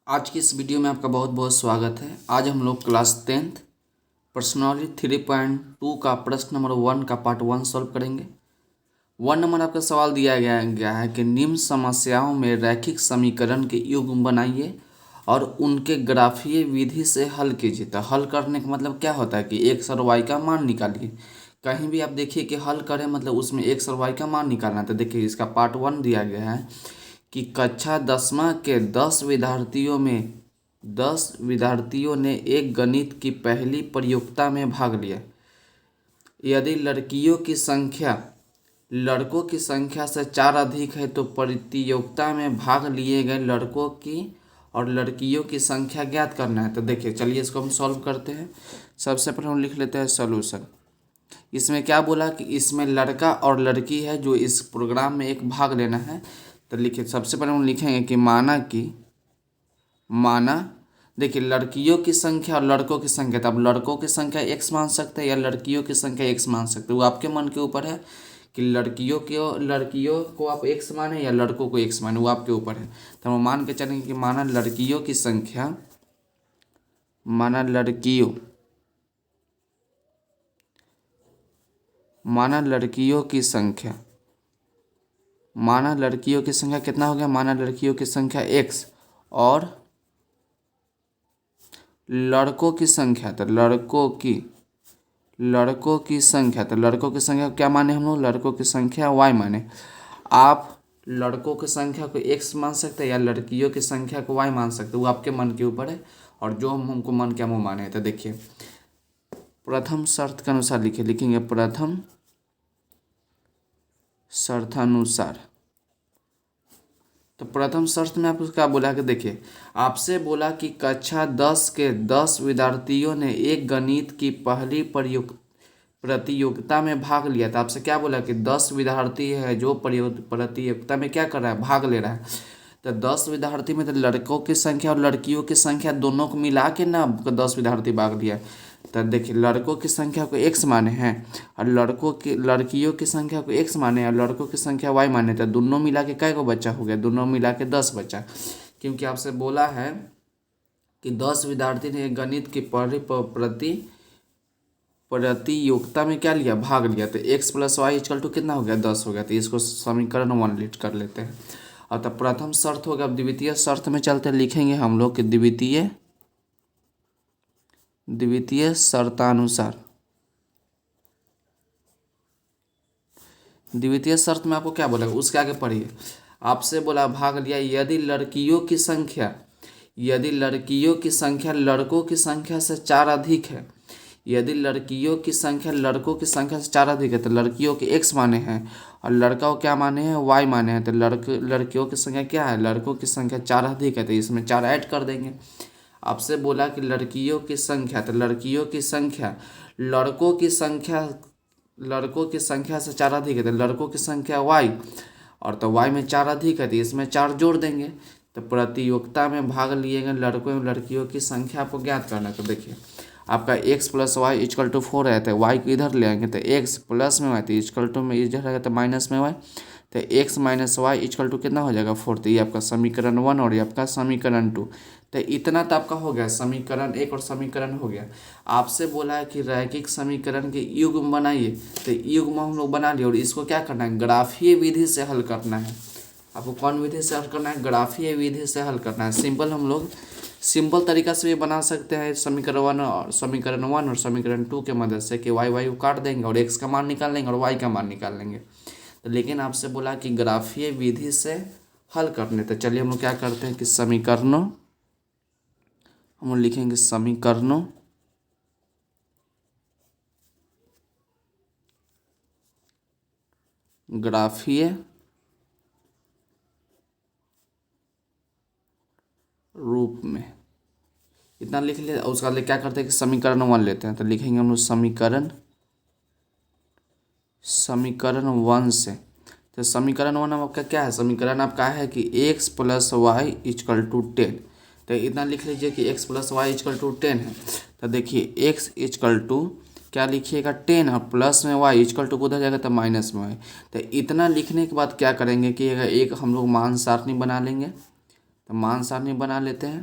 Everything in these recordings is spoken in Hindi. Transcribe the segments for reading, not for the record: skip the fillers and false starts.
आज की इस वीडियो में आपका बहुत बहुत स्वागत है। आज हम लोग क्लास 10th पर्सनालिटी 3.2 का प्रश्न नंबर 1 का पार्ट 1 सॉल्व करेंगे। 1 नंबर आपका सवाल दिया गया है कि निम्न समस्याओं में रैखिक समीकरण के युग्म बनाइए और उनके ग्राफीय विधि से हल कीजिए। तो हल करने का मतलब क्या होता है कि एक्स और वाई का मान निकालिए। कहीं भी आप देखिए कि हल करें मतलब उसमें एक्स और वाई का मान निकालना है। तो देखिए इसका पार्ट 1 दिया गया है कि कक्षा 10वीं के 10 विद्यार्थियों ने एक गणित की पहली प्रतियोगिता में भाग लिया। यदि लड़कों की संख्या से 4 अधिक है तो प्रतियोगिता में भाग लिए गए लड़कों की और लड़कियों की संख्या ज्ञात करना है। तो देखिए चलिए इसको हम सॉल्व करते हैं। सबसे पहले हम लिख लेते हैं सॉल्यूशन। इसमें क्या बोला कि इसमें लड़का और लड़की है जो इस प्रोग्राम में एक भाग लेना है। तो लिखिए सबसे पहले हम लिखेंगे कि माना देखिए लड़कियों की संख्या और लड़कों की संख्या। तो अब लड़कों की संख्या x मान सकते हैं या लड़कियों की संख्या x मान सकते हैं, वो आपके मन के ऊपर है कि लड़कियों को आप x माने या लड़कों को x माने, वो आपके ऊपर है। तो हम मान के चलेंगे कि माना लड़कियों की संख्या कितना हो गया। माना लड़कियों की संख्या x और लड़कों की संख्या। तो लड़कों की संख्या क्या माने हम लोग, लड़कों की संख्या y माने। आप लड़कों की संख्या को x मान सकते हैं या लड़कियों की संख्या को y मान सकते हैं, वो आपके मन के ऊपर है और जो हमको मन क्या मुँह माने। तो देखिए प्रथम शर्त के अनुसार लिखेंगे प्रथम शर्तानुसार। तो प्रथम शर्त में आपको क्या बोला कि देखिए आपसे बोला कि कक्षा 10 के 10 विद्यार्थियों ने एक गणित की पहली प्रतियोगिता में भाग लिया। था आपसे क्या बोला कि 10 विद्यार्थी है जो प्रतियोगिता में क्या कर रहा है, भाग ले रहा है। तो 10 विद्यार्थी में तो लड़कों की संख्या और लड़कियों की संख्या दोनों को मिला के ना 10 विद्यार्थी भाग लिया। तो देखिए लड़कों की संख्या को x माने हैं और लड़कियों की संख्या को x माने और लड़कों की संख्या y माने। तो दोनों मिला के कै को बच्चा हो गया, दोनों मिला के 10 बच्चा। क्योंकि आपसे बोला है कि 10 विद्यार्थी ने गणित की प्रतियोगिता में क्या लिया, भाग लिया। तो x + y = कितना हो गया, 10 हो गया। तो इसको समीकरण 1 लिख कर लेते हैं। और तब प्रथम शर्त हो गया। अब द्वितीय शर्त में चलते लिखेंगे हम लोग कि द्वितीय शर्तानुसार। द्वितीय शर्त में आपको क्या बोलेगा, उसके आगे पढ़िए। आपसे बोला भाग लिया यदि लड़कियों की संख्या लड़कों की संख्या से 4 अधिक है। यदि लड़कियों की संख्या लड़कों की संख्या से 4 अधिक है तो लड़कियों के x माने हैं और लड़का को क्या माने हैं, y माने हैं। तो लड़कियों की संख्या क्या है, लड़कों की संख्या 4 अधिक है तो इसमें 4 ऐड कर देंगे। आपसे बोला कि लड़कियों की संख्या, तो लड़कियों की संख्या लड़कों की संख्या से 4 अधिक है तो लड़कों की संख्या y और तो y में 4 अधिक है तो इसमें 4 जोड़ देंगे। तो प्रतियोगिता में भाग लिए गए लड़कों एवं लड़कियों की संख्या को ज्ञात करना है। तो देखिए आपका x + y = 4 है तो y को इधर ले आएंगे तो x प्लस में y तो इक्वल में इधर रहेगा तो माइनस में y। तो x - y = कितना हो जाएगा, 4। तो ये आपका समीकरण 1 और ये आपका समीकरण 2। तो इतना तो आपका हो गया, समीकरण 1 और समीकरण हो गया। आपसे बोला है कि रैखिक समीकरण के युग्म बनाइए। तो युग्म हम लोग बना लिए और इसको क्या करना है, ग्राफीय विधि से हल करना है। आपको कौन विधि से हल करना है, ग्राफीय विधि से हल करना है। हम लोग सिंपल तरीका से भी बना सकते हैं समीकरण 1 और समीकरण 2 के मदद से कि y को काट देंगे और x का मान निकाल लेंगे और y का मान निकाल लेंगे। तो लेकिन आपसे बोला कि ग्राफीय विधि से हल करने। तो चलिए हम लोग क्या करते हैं कि हम लिखेंगे समीकरणों ग्राफीय रूप में इतना लिख लिया। उसके बाद क्या करते हैं कि समीकरण 1 लेते हैं। तो लिखेंगे हम लोग समीकरण 1 से। तो समीकरण 1 आपका क्या है, समीकरण आपका है कि x + y = 10। तो इतना लिख लीजिए कि x + y = 10 है। तो देखिए x = क्या लिखिएगा, 10 और प्लस में y = उधर जाएगा तो माइनस में y। तो इतना लिखने के बाद क्या करेंगे कि एक हम लोग मान सारणी बना लेंगे। तो मान सारणी बना लेते हैं।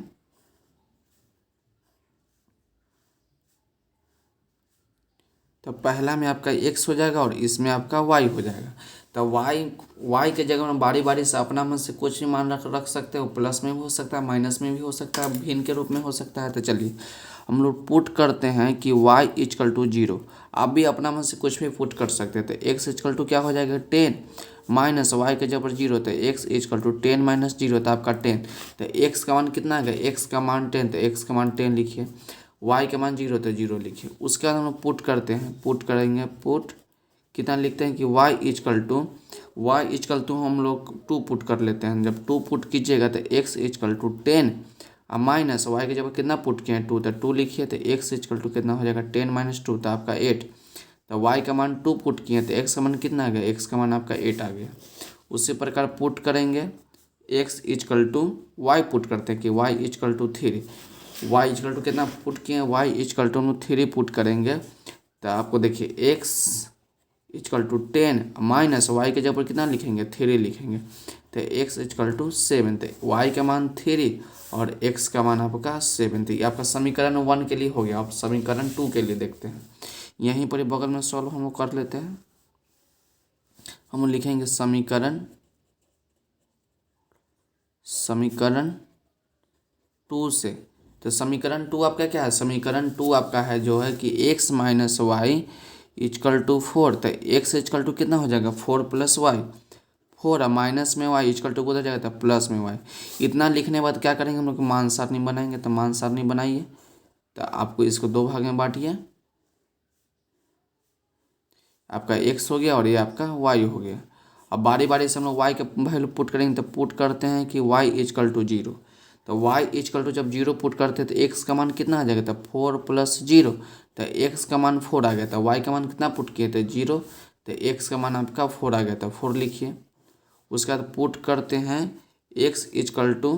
तो पहला में आपका x हो जाएगा और इसमें आपका y हो जाएगा। तो y के जगह में बारी बारी से अपना मन से कुछ भी मान रख सकते हो, प्लस में भी हो सकता है, माइनस में भी हो सकता है, भिन्न के रूप में हो सकता है। तो चलिए हम लोग पुट करते हैं कि y इजकल टू 0। आप भी अपना मन से कुछ भी पुट कर सकते हैं। तो x इजकल टू क्या हो जाएगा 10 माइनस वाई के जगह पर 0, तो x इजकल टू 10 माइनस 0 तो आपका 10। तो x का मान कितना है, x का मान 10, तो x का मान 10 लिखिए, y का मान 0 तो 0 लिखिए। उसके बाद हम लोग पुट करते हैं, पुट करेंगे, पुट कितना लिखते हैं कि y इजकल टू हम लोग 2 पुट कर लेते हैं। जब 2 पुट कीजिएगा तो x इजकल टू 10 और माइनस वाई के जगह कितना पुट किए हैं 2, तो 2 लिखिए। तो x इजकल टू कितना हो जाएगा 10 माइनस 2 तो आपका 8। तो y का मान 2 पुट किए तो x का मान कितना आ गया, x का मान आपका 8 आ गया। उसी प्रकार पुट करेंगे x is equal to y put करते हैं कि y is equal to 3, y is equal to कितना पुट किए हैं, y इजकल टू 3 पुट करेंगे। तो आपको देखिए x is equal to 10 minus y के जगह पर कितना लिखेंगे 3 लिखेंगे। तो x इजकल टू 7, तो y का मान 3 और x का मान आपका 7। तो ये आपका समीकरण 1 के लिए हो गया। आप समीकरण 2 के लिए देखते हैं, यहीं पर ही बगल में सॉल्व हम लोग कर लेते हैं। हम लिखेंगे समीकरण 2 से। तो समीकरण 2 आपका क्या है, समीकरण 2 आपका है जो है कि x minus y is equal to 4। तो x इजकल टू कितना हो जाएगा 4 प्लस वाई, 4 और माइनस में y इजकल टू उधर जाएगा तो प्लस में y। इतना लिखने के बाद क्या करेंगे हम लोग मान सारणी बनाएंगे। तो मान सारणी बनाइए, तो आपको इसको 2 भाग में बांटिए, आपका x हो गया और ये आपका y हो गया। अब बारी बारी से हम लोग y का वैल्यू पुट करेंगे। तो पुट करते हैं कि y इजकल टू 0। तो y इजकल टू जब 0 पुट करते हैं तो x का मान कितना आ जाएगा, तो 4 प्लस 0, तो x का मान 4 आ गया। तो y का मान कितना पुट किए थे 0, तो x का मान आपका 4 आ गया, तो 4 लिखिए। उसके बाद पुट करते हैं x is equal to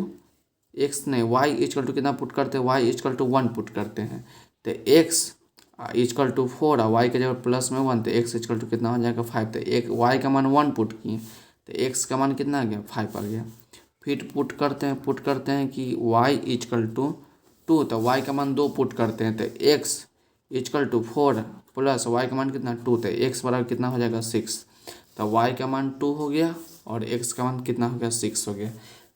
y is equal to कितना पुट करते हैं, y इजकल टू 1 पुट करते हैं। तो x इजकल टू 4 और y के जगह प्लस में 1, तो x इजकल टू कितना हो जाएगा 5। तो एक y का मान 1 पुट किए तो x का मान कितना आ गया 5 आ गया। फिर पुट करते हैं कि y इजकल टू 2, तो y का मान 2 पुट करते हैं। तो x is equal to 4 plus y का मान कितना 2, तो x बराबर कितना हो जाएगा 6। तो y का मान 2 हो गया और x का मान कितना हो गया 6 हो गया।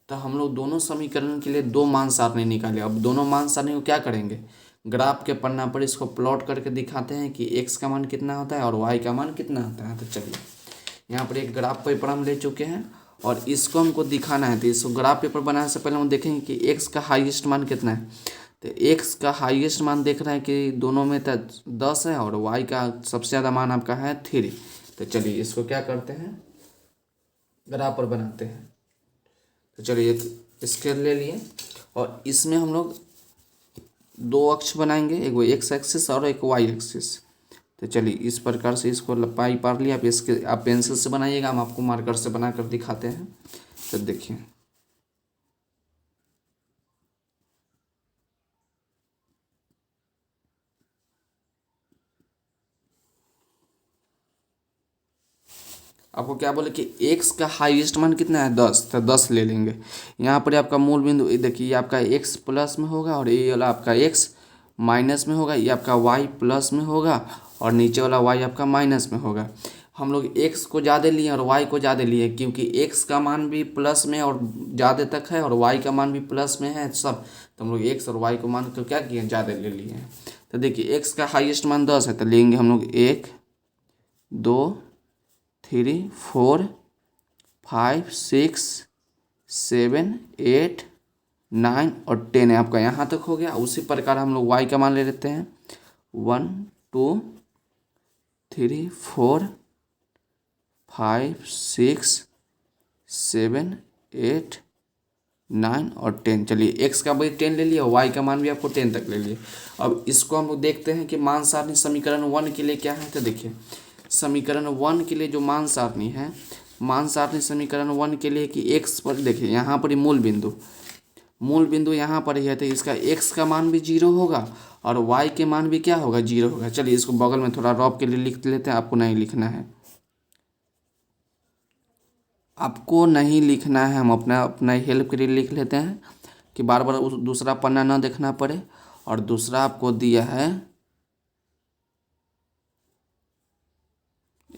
तो हम लोग दोनों समीकरण के लिए 2 मान सारणी निकाले। अब दोनों मान सारणी को क्या करेंगे, ग्राफ के पन्ना पर इसको प्लॉट करके दिखाते हैं कि x का मान कितना होता है और y का मान कितना होता है। तो चलिए यहाँ पर एक ग्राफ पेपर हम ले चुके हैं और इसको हमको दिखाना है। तो इसको ग्राफ पेपर बनाने से पहले हम देखेंगे कि x का हाईएस्ट मान कितना है। तो x का हाईएस्ट मान देख रहे हैं कि दोनों में तो 10 है और y का सबसे ज़्यादा मान आपका है 3। तो चलिए इसको क्या करते हैं, ग्राफ पर बनाते हैं। तो चलिए एक स्केल ले लिए और इसमें हम लोग 2 अक्ष बनाएंगे, एक वो x एक्सिस और एक y एक्सिस। तो चलिए इस प्रकार से इसको पाई पार लिया। आप पेंसिल से बनाइएगा, हम आपको मार्कर से बना कर दिखाते हैं। तो देखिए आपको क्या बोले कि x का हाईएस्ट मान कितना है 10, तो 10 ले लेंगे। यहाँ पर आपका मूल बिंदु देखिए, ये आपका x प्लस में होगा और ये वाला आपका x माइनस में होगा, ये आपका y प्लस में होगा और नीचे वाला y आपका माइनस में होगा। हम लोग x को ज़्यादा लिए और y को ज़्यादा लिए क्योंकि x का मान भी प्लस में और ज़्यादा तक है और y का मान भी प्लस में है सब। तो हम लोग x और y को मान को क्या किए, ज़्यादा ले लिए हैं। तो देखिए x का हाईएस्ट मान 10 है, तो लेंगे हम लोग 1 2 3 4 5 6 7 8 9 और 10 है आपका, यहाँ तक हो गया। उसी प्रकार हम लोग y का मान ले लेते हैं 1 2 3 4 5 6 7 8 9 और 10। चलिए x का भाई 10 ले लिया, y का मान भी आपको 10 तक ले लिए। अब इसको हम लोग देखते हैं कि मान सारणी समीकरण 1 के लिए क्या है। तो देखिए समीकरण 1 के लिए जो मान सारणी है, मान सारणी समीकरण 1 के लिए कि x पर देखिए यहाँ पर ही मूल बिंदु यहाँ पर ही है। तो इसका x का मान भी 0 होगा और y के मान भी क्या होगा 0 होगा। चलिए इसको बगल में थोड़ा रॉप के लिए लिख लेते हैं, आपको नहीं लिखना है, हम अपना हेल्प के लिए लिख लेते हैं कि बार बार उस दूसरा पन्ना ना देखना पड़े। और दूसरा आपको दिया है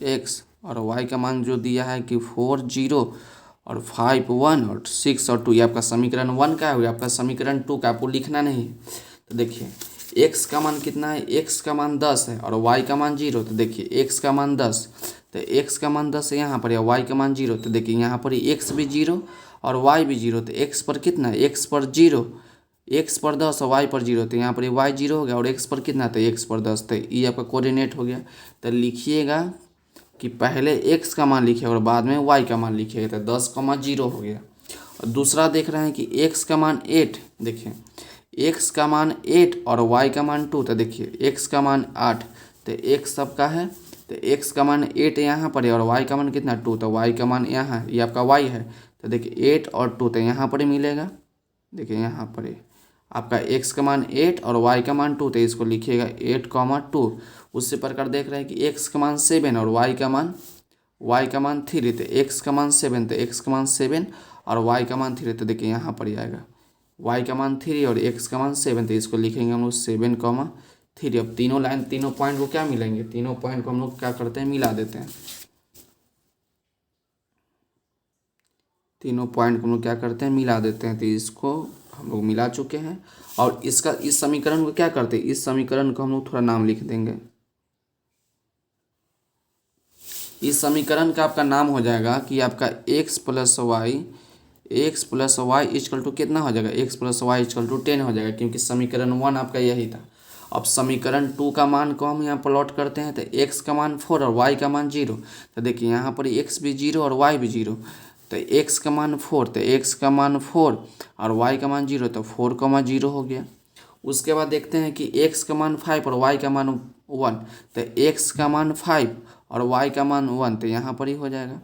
एक्स और वाई का मान जो दिया है कि 4 0 और 5 1 और 6 और 2, ये आपका समीकरण 1 का है और आपका समीकरण 2 का, आपको लिखना नहीं है। तो देखिए एक्स का मान कितना है, एक्स का मान 10 है और वाई का मान 0। तो देखिए एक्स का मान 10, तो एक्स का मान 10 है यहाँ पर, या वाई का मान 0। तो देखिए यहाँ पर एक्स भी 0 और वाई भी 0। तो एक्स पर कितना है, एक्स पर 0, एक्स पर 10 और वाई पर 0। तो यहाँ पर वाई 0 हो गया और एक्स पर कितना था, एक्स पर 10। तो ये आपका कोऑर्डिनेट हो गया। तो लिखिएगा कि पहले एक्स का मान लिखिए और बाद में वाई का मान लिखिएगा। तो 10,0 हो गया। और दूसरा देख रहे हैं कि एक्स का मान 8, देखिए एक्स का मान 8 और वाई का मान 2। तो देखिए एक्स का मान 8, तो एक्स सबका है, तो एक्स का मान 8 यहाँ पर है और वाई का मान कितना 2। तो वाई का मान यहाँ है, ये आपका वाई है। तो देखिए 8 और 2 तो यहाँ पर ही मिलेगा। देखिए यहाँ पर ही आपका एक्स का मान 8 और वाई का मान 2, तो इसको लिखिएगा 8,2। उससे प्रकार देख रहे हैं कि एक्स का मान 7 और वाई का मान 3। तो एक्स का मान 7, तो एक्स का मान 7 और वाई का मान 3। तो देखिए यहाँ पर ही आएगा वाई का मान 3 और एक्स का मान 7। तो इसको लिखेंगे हम लोग 7,3। अब तीनों लाइन तीनों पॉइंट को क्या मिलेंगे, तीनों पॉइंट को हम लोग क्या करते हैं, मिला देते हैं। तीनों पॉइंट को हम लोग क्या करते हैं, मिला देते हैं। तो इसको हम लोग मिला चुके हैं और इसका इस समीकरण को क्या करते हैं, इस समीकरण को हम लोग थोड़ा नाम लिख देंगे। इस समीकरण का आपका नाम हो जाएगा कि आपका x plus y equal to कितना हो जाएगा, x plus y equal to 10 हो जाएगा, क्योंकि समीकरण 1 आपका यही था। अब समीकरण 2 का मान को हम यहाँ प्लॉट करते हैं। तो एक्स का मान 4 और वाई का मान 0। तो देखिए यहाँ पर एक्स भी 0 और वाई भी 0। तो एक्स का मान 4, तो एक्स का मान 4 और वाई का मान 0, तो 4,0 हो गया। उसके बाद देखते हैं कि एक्स का मान 5 और वाई का मान 1। तो एक्स का मान 5 और वाई का मान 1, तो यहाँ पर ही हो जाएगा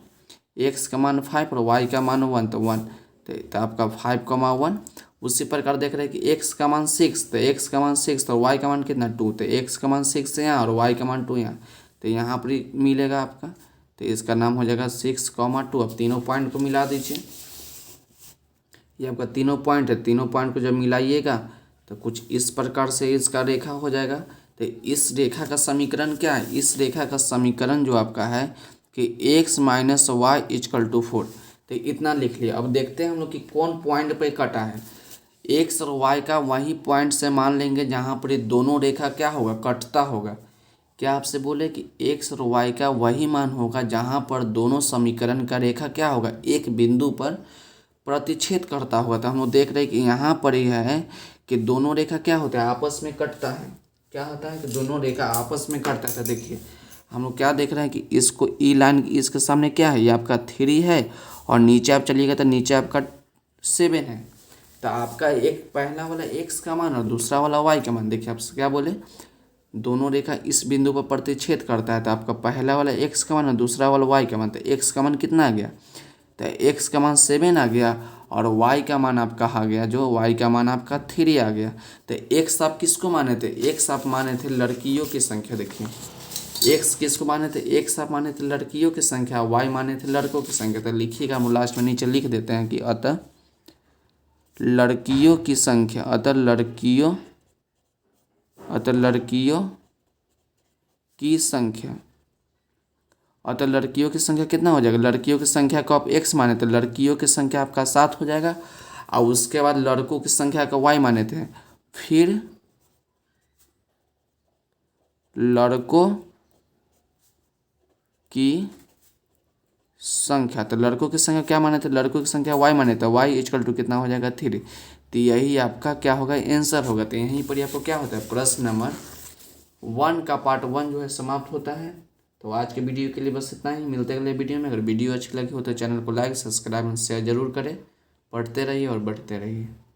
एक्स का मान 5 और वाई का मान 1, तो 1। तो आपका 5,1। उसी प्रकार देख रहे हैं कि एक्स का मान 6, तो एक्स का मान 6 और वाई का मान कितना 2। तो एक्स का मान 6 यहाँ और वाई का मान 2 यहाँ, तो यहाँ पर ही मिलेगा आपका। तो इसका नाम हो जाएगा 6,2। अब तीनों पॉइंट को मिला दीजिए। ये आपका तीनों पॉइंट है, तीनों पॉइंट को जब मिलाइएगा तो कुछ इस प्रकार से इसका रेखा हो जाएगा। तो इस रेखा का समीकरण क्या है, इस रेखा का समीकरण जो आपका है कि x minus y equal to 4। तो इतना लिख लिया। अब देखते हैं हम लोग कि कौन पॉइंट पे कटा है। एक्स और वाई का वही पॉइंट से मान लेंगे जहाँ पर ये दोनों रेखा क्या होगा, कटता होगा। क्या आपसे बोले कि एक्स और वाई का वही मान होगा जहाँ पर दोनों समीकरण का रेखा क्या होगा, एक बिंदु पर प्रतिच्छेद करता होगा। तो हम लोग देख रहे हैं कि यहाँ पर ही है कि दोनों रेखा क्या होता है, आपस में कटता है। क्या होता है कि दोनों रेखा आपस में कटता है। तो देखिए हम लोग क्या देख रहे हैं कि इसको ई लाइन, इसके सामने क्या है, ये आपका 3 है और नीचे आप चलिएगा तो नीचे आपका 7 है। तो आपका एक पहला वाला एक्स का मान और दूसरा वाला वाई का मान, देखिए आपसे क्या बोले, दोनों रेखा इस बिंदु पर प्रतिच्छेद करता है। तो आपका पहला वाला एक्स का मान और दूसरा वाला वाई का मान, तो एक्स का मान कितना आ गया, तो एक्स का मान 7 आ गया और वाई का मान आपका आ गया, जो वाई का मान आपका 3 आ गया। तो एक्स आप किसको माने थे, एक्स आप माने थे लड़कियों की संख्या। देखिए एक्स किसको माने थे, एक्स आप माने थे लड़कियों की संख्या, वाई माने थे लड़कों की संख्या। तो लिखिएगा, हम लास्ट में नीचे लिख देते हैं कि अतः लड़कियों की संख्या, अतः लड़कियों की संख्या, अतः लड़कियों की संख्या कितना हो जाएगा, लड़कियों की संख्या को आप x माने तो लड़कियों की संख्या आपका 7 हो जाएगा। और उसके बाद लड़कों की संख्या का y माने थे, फिर लड़कों की संख्या, तो लड़कों की संख्या क्या माने थे, लड़कों की संख्या y माने तो y इक्वल टू कितना हो जाएगा 3। तो यही आपका क्या होगा, आंसर होगा। तो यहीं पर आपको क्या होता है, प्रश्न नंबर 1 का पार्ट 1 जो है समाप्त होता है। तो आज के वीडियो के लिए बस इतना ही, मिलते हैं अगले वीडियो में। अगर वीडियो अच्छी लगी हो तो चैनल को लाइक, सब्सक्राइब और शेयर जरूर करें। पढ़ते रहिए और बढ़ते रहिए।